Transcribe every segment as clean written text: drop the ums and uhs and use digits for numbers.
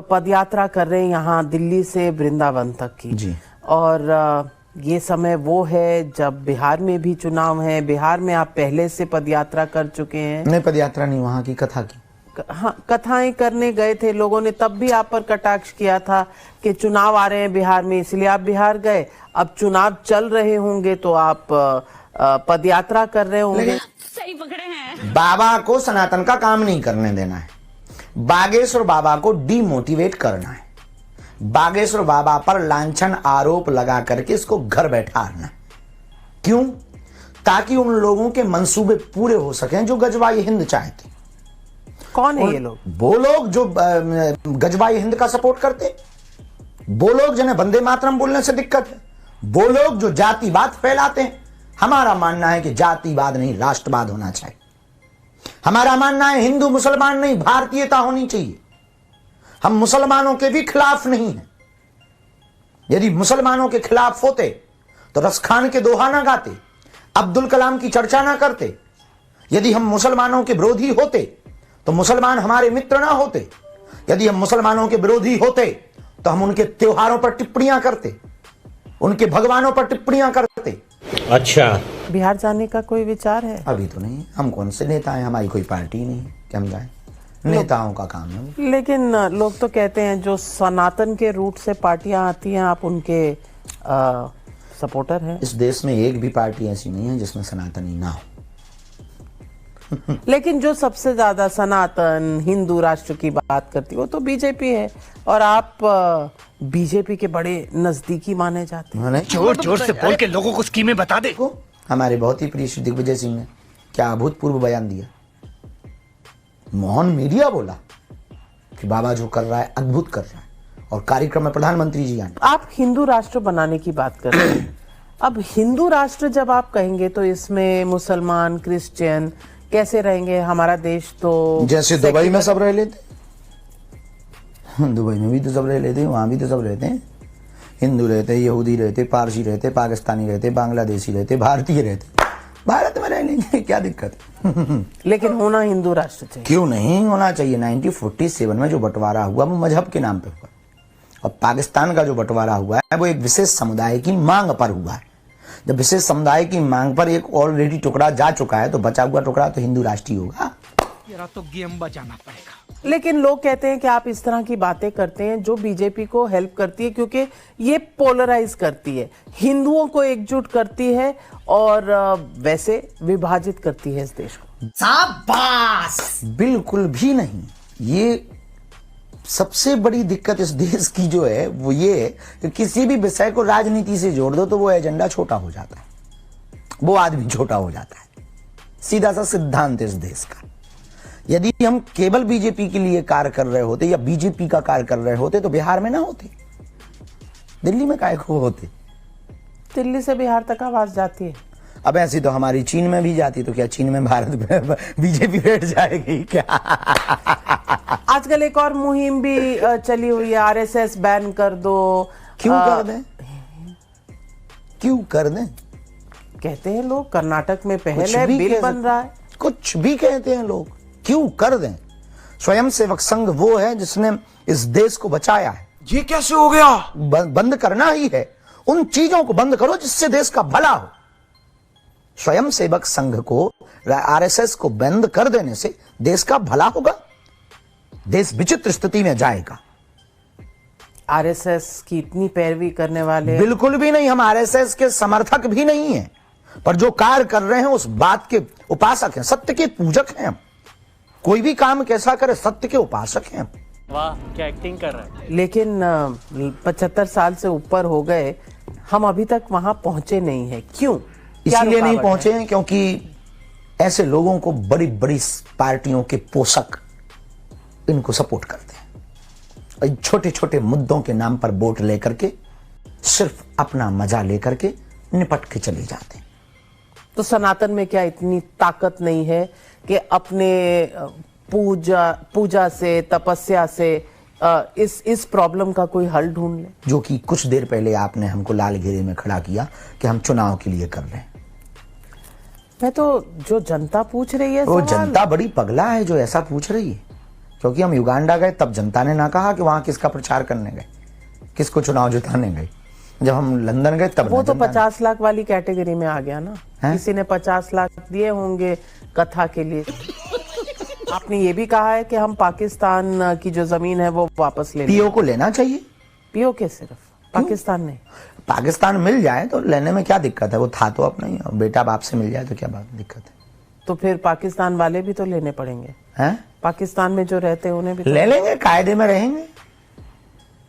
पदयात्रा कर रहे हैं यहाँ दिल्ली से वृंदावन तक की जी। और ये समय वो है जब बिहार में भी चुनाव है। बिहार में आप पहले से पदयात्रा कर चुके हैं। नहीं, पदयात्रा नहीं, वहाँ की कथा की। हाँ, कथाएं करने गए थे। लोगों ने तब भी आप पर कटाक्ष किया था कि चुनाव आ रहे हैं बिहार में, इसलिए आप बिहार गए। अब चुनाव चल रहे होंगे तो आप पदयात्रा कर रहे होंगे। सही पकड़े हैं। बाबा को सनातन का काम नहीं करने देना है। बागेश्वर बाबा को डीमोटिवेट करना है। बागेश्वर बाबा पर लांछन आरोप लगा करके इसको घर बैठाना है। क्यों? ताकि उन लोगों के मंसूबे पूरे हो सकें जो गजवाई हिंद चाहते। कौन है ये लोग? वो लोग जो गजवाई हिंद का सपोर्ट करते, वो लोग जिन्हें वंदे मातरम बोलने से दिक्कत है, वो लोग जो जातिवाद फैलाते हैं। हमारा मानना है कि जातिवाद नहीं, राष्ट्रवाद होना चाहिए। हमारा मानना है हिंदू मुसलमान नहीं, भारतीयता होनी चाहिए। हम मुसलमानों के भी खिलाफ नहीं हैं। यदि मुसलमानों के खिलाफ होते तो रस खान के दोहा ना गाते, अब्दुल कलाम की चर्चा ना करते। यदि हम मुसलमानों के विरोधी होते तो मुसलमान हमारे मित्र ना होते। यदि हम मुसलमानों के विरोधी होते तो हम उनके त्योहारों पर टिप्पणियां करते, उनके भगवानों पर टिप्पणियां करते। अच्छा, बिहार जाने का कोई विचार है? अभी तो नहीं। हम कौन से नेता हैं? हमारी कोई पार्टी नहीं है कि हम जाए। नेताओं का काम है। लेकिन लोग तो कहते हैं जो सनातन के रूट से पार्टियां आती हैं आप उनके सपोर्टर हैं। इस देश में एक भी पार्टी ऐसी नहीं है जिसमें सनातनी ना हो। लेकिन जो सबसे ज्यादा सनातन हिंदू राष्ट्र की बात करती है वो तो बीजेपी है, और आप बीजेपी के बड़े नजदीकी माने जाते हैं। जोर जोर से बोल के लोगों को स्कीमें बता दे। हमारे बहुत ही प्रिय श्री दिग्विजय सिंह ने क्या अभूतपूर्व बयान दिया। मोहन मीडिया बोला कि बाबा जो कर रहा है अद्भुत कर रहा है, और कार्यक्रम में प्रधानमंत्री जी आए। आप हिंदू राष्ट्र बनाने की बात कर रहे हैं। अब हिंदू राष्ट्र जब आप कहेंगे तो इसमें मुसलमान क्रिश्चियन कैसे रहेंगे? हमारा देश तो जैसे दुबई में सब रह लेते, दुबई में भी तो सब रह लेते हैं, वहां भी तो सब रहते हैं। हिंदू रहते, यहूदी रहते, पारसी रहते, पाकिस्तानी रहते, बांग्लादेशी रहते, भारतीय रहते। भारत में रह लेंगे, क्या दिक्कत है? लेकिन होना हिंदू राष्ट्र चाहिए। क्यों नहीं होना चाहिए? 1947 में जो बंटवारा हुआ वो मजहब के नाम पे हुआ, और पाकिस्तान का जो बंटवारा हुआ है वो एक विशेष समुदाय की मांग पर हुआ है। जब विशेष समुदाय की मांग पर एक ऑलरेडी टुकड़ा जा चुका है तो बचा हुआ टुकड़ा तो हिंदू राष्ट्रीय होगा। तो गेम बजाना पड़ेगा। लेकिन लोग कहते हैं कि आप इस तरह की बातें करते हैं जो बीजेपी को हेल्प करती है, क्योंकि ये पोलराइज करती है, हिंदुओं को एकजुट करती है और वैसे विभाजित करती है इस देश को। शाबाश! बिल्कुल भी नहीं। ये सबसे बड़ी दिक्कत इस देश की जो है वो ये है कि किसी भी विषय को राजनीति से जोड़ दो तो वो एजेंडा छोटा हो जाता है, वो आदमी छोटा हो जाता है। सीधा सा सिद्धांत इस देश का। यदि हम केवल बीजेपी के लिए कार्य कर रहे होते या बीजेपी का कार्य कर रहे होते तो बिहार में ना होते, दिल्ली में काहे को होते? दिल्ली से बिहार तक आवाज जाती है। अब ऐसी तो हमारी चीन में भी जाती, तो क्या चीन में भारत में बीजेपी बैठ जाएगी क्या? आजकल एक और मुहिम भी चली हुई है, आरएसएस बैन कर दो। क्यों कर दें? क्यों कर दें? कहते हैं लोग, कर्नाटक में पहल है, बिल बन रहा है। कुछ भी कहते हैं लोग, क्यों कर दें? स्वयंसेवक संघ वो है जिसने इस देश को बचाया है। ये कैसे हो गया? बंद करना ही है। उन चीजों को बंद करो जिससे देश का भला हो। स्वयंसेवक संघ को, आरएसएस को बंद कर देने से देश का भला होगा, देश विचित्र स्थिति में जाएगा। आरएसएस की इतनी पैरवी करने वाले बिल्कुल भी नहीं, हम आरएसएस के समर्थक भी नहीं हैं, पर जो कार्य कर रहे हैं उस बात के उपासक हैं, सत्य के पूजक हैं हम। कोई भी काम कैसा करे, सत्य के उपासक हैं। वाह, क्या एक्टिंग कर रहा है। लेकिन 75 साल से ऊपर हो गए, हम अभी तक वहां पहुंचे नहीं है। क्यों? इसलिए नहीं पहुंचे हैं क्योंकि ऐसे लोगों को बड़ी बड़ी पार्टियों के पोषक इनको सपोर्ट करते हैं। छोटे छोटे मुद्दों के नाम पर वोट लेकर के सिर्फ अपना मजा लेकर के निपट के चले जाते हैं। तो सनातन में क्या इतनी ताकत नहीं है कि अपने पूजा से, तपस्या से इस प्रॉब्लम का कोई हल ढूंढ ले? जो कि कुछ देर पहले आपने हमको लाल घेरे में खड़ा किया कि हम चुनाव के लिए कर रहे हैं। मैं तो जो जनता पूछ रही है, वो जनता बड़ी पगला है जो ऐसा पूछ रही है। क्योंकि हम युगांडा गए तब जनता ने ना कहा कि वहां किसका प्रचार करने गए, किसको चुनाव जिताने गए। जब हम लंदन गए तब वो तो 50 लाख वाली कैटेगरी में आ गया ना, किसी ने 50 लाख दिए होंगे कथा के लिए। आपने ये भी कहा है कि हम पाकिस्तान की जो जमीन है वो वापस ले लें। पीओ को लेना चाहिए। पीओ के सिर्फ पाकिस्तान नहीं, पाकिस्तान मिल जाए तो लेने में क्या दिक्कत है, वो था तो अपना ही, और बेटा बाप से मिल जाए तो क्या बात दिक्कत है। तो फिर पाकिस्तान वाले भी तो लेने पड़ेंगे हैं? पाकिस्तान में जो रहते हैं उन्हें भी तो ले लेंगे, कायदे में रहेंगे।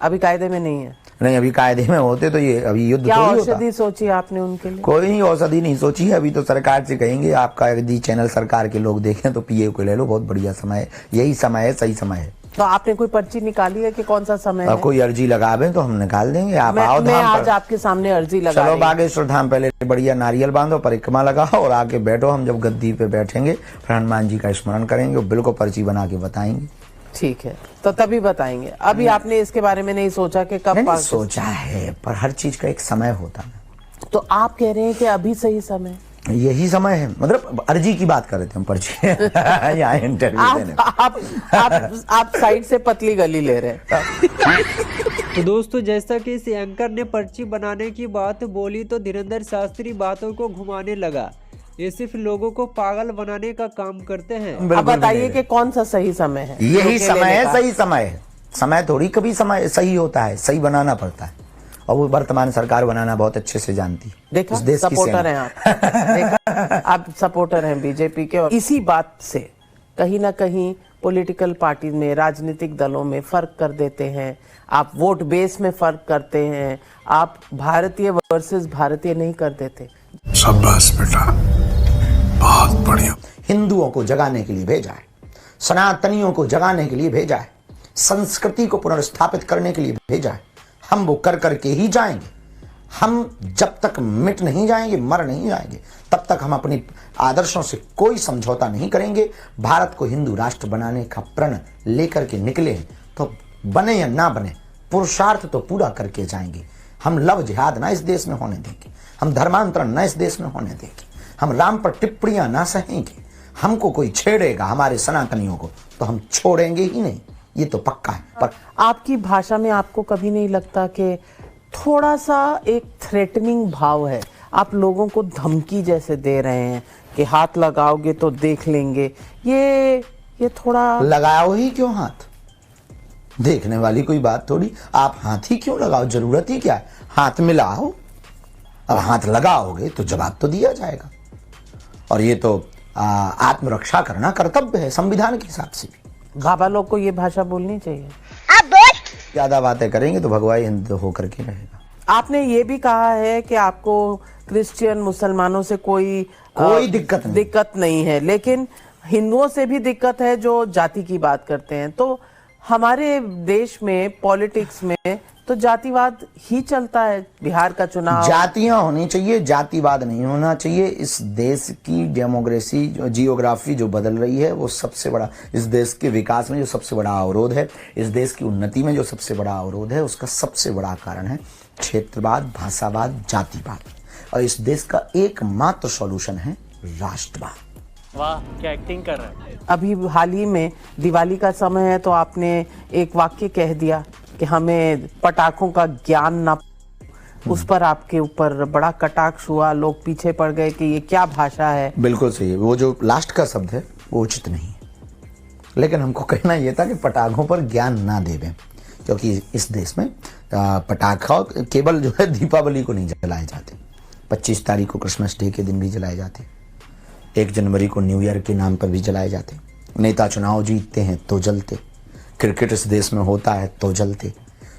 अभी कायदे में नहीं है। नहीं, अभी कायदे में होते तो ये अभी युद्ध क्या थोड़ी होता। औषधि सोची आपने उनके लिए? कोई नहीं औषधि नहीं सोची है, अभी तो सरकार से कहेंगे आपका यदि चैनल सरकार के लोग देखें तो पीए को ले लो, बहुत बढ़िया समय है, यही समय है, सही समय है। तो आपने कोई पर्ची निकाली है कि कौन सा समय है? कोई अर्जी लगावे तो हम निकाल देंगे। आप आओ मैं धाम आज पर। आपके सामने अर्जी लगा चलो रही हूं। बागेश्वर धाम, पहले बढ़िया नारियल बांधो, परिक्रमा लगाओ और आके बैठो। हम जब गद्दी पे बैठेंगे फिर हनुमान जी का स्मरण करेंगे और बिल्कुल पर्ची बना के बताएंगे। ठीक है, तो तभी बताएंगे। अभी आपने इसके बारे में नहीं सोचा कि कब? नहीं सोचा है, पर हर चीज का एक समय होता है। तो आप कह रहे हैं कि अभी सही समय? यही समय है, मतलब अर्जी की बात कर रहे थे हम, पर्ची यहाँ इंटरव्यू देने। आप साइड से पतली गली ले रहे हैं। तो दोस्तों, जैसा कि इस एंकर ने पर्ची बनाने की बात बोली तो धीरेन्द्र शास्त्री बातों को घुमाने लगा। ये सिर्फ लोगों को पागल बनाने का काम करते हैं। अब बताइए कि कौन सा सही समय है? यही समय है, सही समय है। समय थोड़ी कभी समय सही होता है, सही बनाना पड़ता है, और वो वर्तमान सरकार बनाना बहुत अच्छे से जानती है। देखा, इस देश की सपोर्टर हैं आप। देखा, आप सपोर्टर हैं बीजेपी के, और इसी बात से कहीं ना कहीं पॉलिटिकल पार्टी में, राजनीतिक दलों में फर्क कर देते हैं। आप वोट बेस में फर्क करते हैं, आप भारतीय वर्सेस भारतीय नहीं कर देते। शाबाश बेटा, बहुत बढ़िया। हिंदुओं को जगाने के लिए भेजा है, सनातनियों को जगाने के लिए भेजा है, संस्कृति को पुनर्स्थापित करने के लिए भेजा है। हम वो कर करके ही जाएंगे। हम जब तक मिट नहीं जाएंगे, मर नहीं जाएंगे, तब तक हम अपने आदर्शों से कोई समझौता नहीं करेंगे। भारत को हिंदू राष्ट्र बनाने का प्रण लेकर के निकले हैं तो बने या ना बने, पुरुषार्थ तो पूरा करके जाएंगे। हम लव जिहाद ना इस देश में होने देंगे, हम धर्मांतरण ना इस देश में होने देंगे, हम राम पर टिप्पणियां ना सहेंगे। हमको कोई छेड़ेगा हमारे सनातनियों को तो हम छोड़ेंगे ही नहीं, ये तो पक्का है। पर आपकी भाषा में आपको कभी नहीं लगता कि थोड़ा सा एक थ्रेटनिंग भाव है? आप लोगों को धमकी जैसे दे रहे हैं कि हाथ लगाओगे तो देख लेंगे। ये थोड़ा लगाओ ही क्यों हाथ? देखने वाली कोई बात थोड़ी। आप हाथ ही क्यों लगाओ? जरूरत ही क्या है? हाथ मिलाओ, और हाथ लगाओगे तो जवाब तो दिया जाएगा। और ये तो आत्मरक्षा करना कर्तव्य है संविधान के हिसाब से भी। बाबा लोग को ये भाषा बोलनी चाहिए। ज्यादा बातें करेंगे तो भगवाई हिंद होकर के रहेगा। आपने ये भी कहा है कि आपको क्रिश्चियन मुसलमानों से कोई दिक्कत नहीं है, लेकिन हिंदुओं से भी दिक्कत है जो जाति की बात करते हैं। तो हमारे देश में पॉलिटिक्स में तो जातिवाद ही चलता है। बिहार का चुनाव, जातियां होनी चाहिए, जातिवाद नहीं होना चाहिए। इस देश की डेमोक्रेसी, जियोग्राफी जो बदल रही है, वो सबसे बड़ा, इस देश के विकास में जो सबसे बड़ा अवरोध है, इस देश की उन्नति में जो सबसे बड़ा अवरोध है, उसका सबसे बड़ा कारण है क्षेत्रवाद, भाषावाद, जातिवाद। और इस देश का एकमात्र सॉल्यूशन है राष्ट्रवाद। वाह, क्या एक्टिंग कर रहा है। अभी हाल ही में दिवाली का समय है तो आपने एक वाक्य कह दिया कि हमें पटाखों का ज्ञान ना, उस पर आपके ऊपर बड़ा कटाक्ष हुआ, लोग पीछे पड़ गए कि ये क्या भाषा है। बिल्कुल सही है, वो जो लास्ट का शब्द है वो उचित नहीं है, लेकिन हमको कहना यह था कि पटाखों पर ज्ञान ना देवें, क्योंकि इस देश में पटाखा केवल जो है दीपावली को नहीं जलाए जाते, 25 तारीख को क्रिसमस डे के दिन भी जलाए जाते, 1 जनवरी को न्यू ईयर के नाम पर भी जलाए जाते। नेता चुनाव जीतते हैं तो जलते, क्रिकेट इस देश में होता है तो जलते,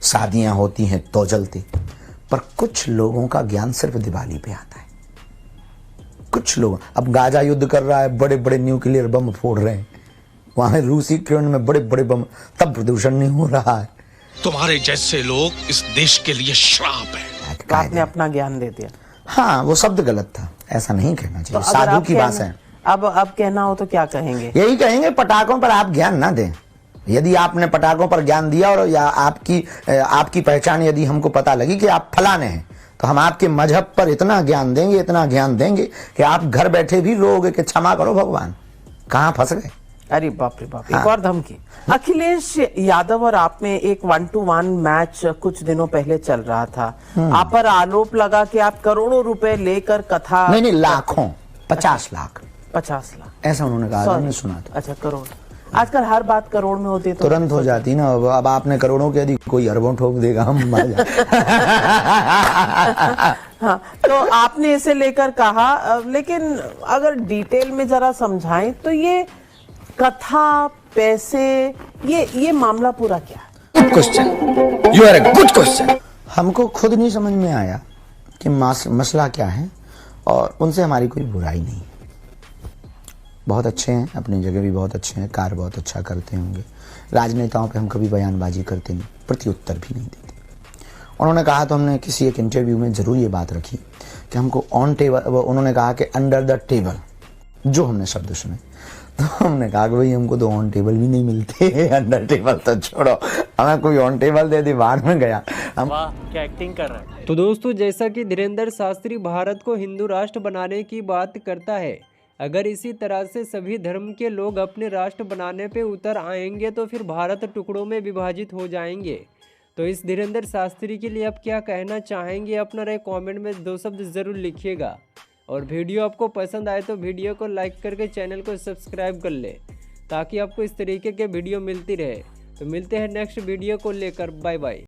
शादियां होती हैं तो जलते। पर कुछ लोगों का ज्ञान सिर्फ दिवाली पे आता है। कुछ लोग, अब गाजा युद्ध कर रहा है, बड़े बड़े न्यूक्लियर बम फोड़ रहे हैं, वहां रूसी यूक्रेन में बड़े बड़े बम, तब प्रदूषण नहीं हो रहा है। तुम्हारे जैसे लोग इस देश के लिए श्राप है। तो आपने अपना ज्ञान दे दिया। हाँ, वो शब्द गलत था, ऐसा नहीं कहना चाहिए। तो साधु की भाषा है। अब कहना हो तो क्या कहेंगे? यही कहेंगे, पटाखों पर आप ज्ञान ना दें। यदि आपने पटाखों पर ज्ञान दिया और या आपकी पहचान यदि हमको पता लगी कि आप फलाने हैं, तो हम आपके मजहब पर इतना ज्ञान देंगे, इतना ज्ञान देंगे कि आप घर बैठे भी रोगे कि क्षमा करो भगवान, कहाँ फंस गए। अरे बाप रे बाप, एक और धमकी। अखिलेश यादव और आप में एक 1-to-1 मैच कुछ दिनों पहले चल रहा था। आप पर आरोप लगा कि आप करोड़ों रुपए लेकर कथा। नहीं, लाखों, 50 लाख 50 लाख ऐसा उन्होंने कहा, Sorry. मैंने सुना था। अच्छा, करोड़। आजकल हर बात करोड़ में होती है तो तुरंत हो जाती ना। अब आपने करोड़ों के यदि कोई अरबों ठोक देगा, हम मर जाएंगे। हाँ, तो आपने इसे लेकर कहा, लेकिन अगर डिटेल में जरा समझाएं तो ये कथा, पैसे, ये मामला पूरा क्या है? Good question, you are a good question. हमको खुद नहीं समझ में आया कि मसला क्या है, और उनसे हमारी कोई बुराई नहीं है। बहुत अच्छे हैं, अपनी जगह भी बहुत अच्छे हैं, कार्य बहुत अच्छा करते होंगे। राजनेताओं पे हम कभी बयानबाजी करते नहीं, प्रत्युत्तर भी नहीं देते। उन्होंने कहा तो हमने किसी एक इंटरव्यू में जरूर ये बात रखी कि हमको ऑन टेबल, उन्होंने कहा कि अंडर द टेबल, जो हमने शब्द सुने, तो हमने कहा कि भाई हमको तो ऑन टेबल भी नहीं मिलते, अंडर टेबल तो छोड़ो, हमें कोई ऑन टेबल दे दे, बाहर में गया हम। वाह, क्या एक्टिंग कर रहा है। तो दोस्तों, जैसा कि धीरेंद्र शास्त्री भारत को हिंदू राष्ट्र बनाने की बात करता है, अगर इसी तरह से सभी धर्म के लोग अपने राष्ट्र बनाने पे उतर आएंगे तो फिर भारत टुकड़ों में विभाजित हो जाएंगे। तो इस धीरेंद्र शास्त्री के लिए आप क्या कहना चाहेंगे? अपना राय कमेंट में 2 शब्द ज़रूर लिखिएगा। और वीडियो आपको पसंद आए तो वीडियो को लाइक करके चैनल को सब्सक्राइब कर ले, ताकि आपको इस तरीके के वीडियो मिलती रहे। तो मिलते हैं नेक्स्ट वीडियो को लेकर। Bye bye.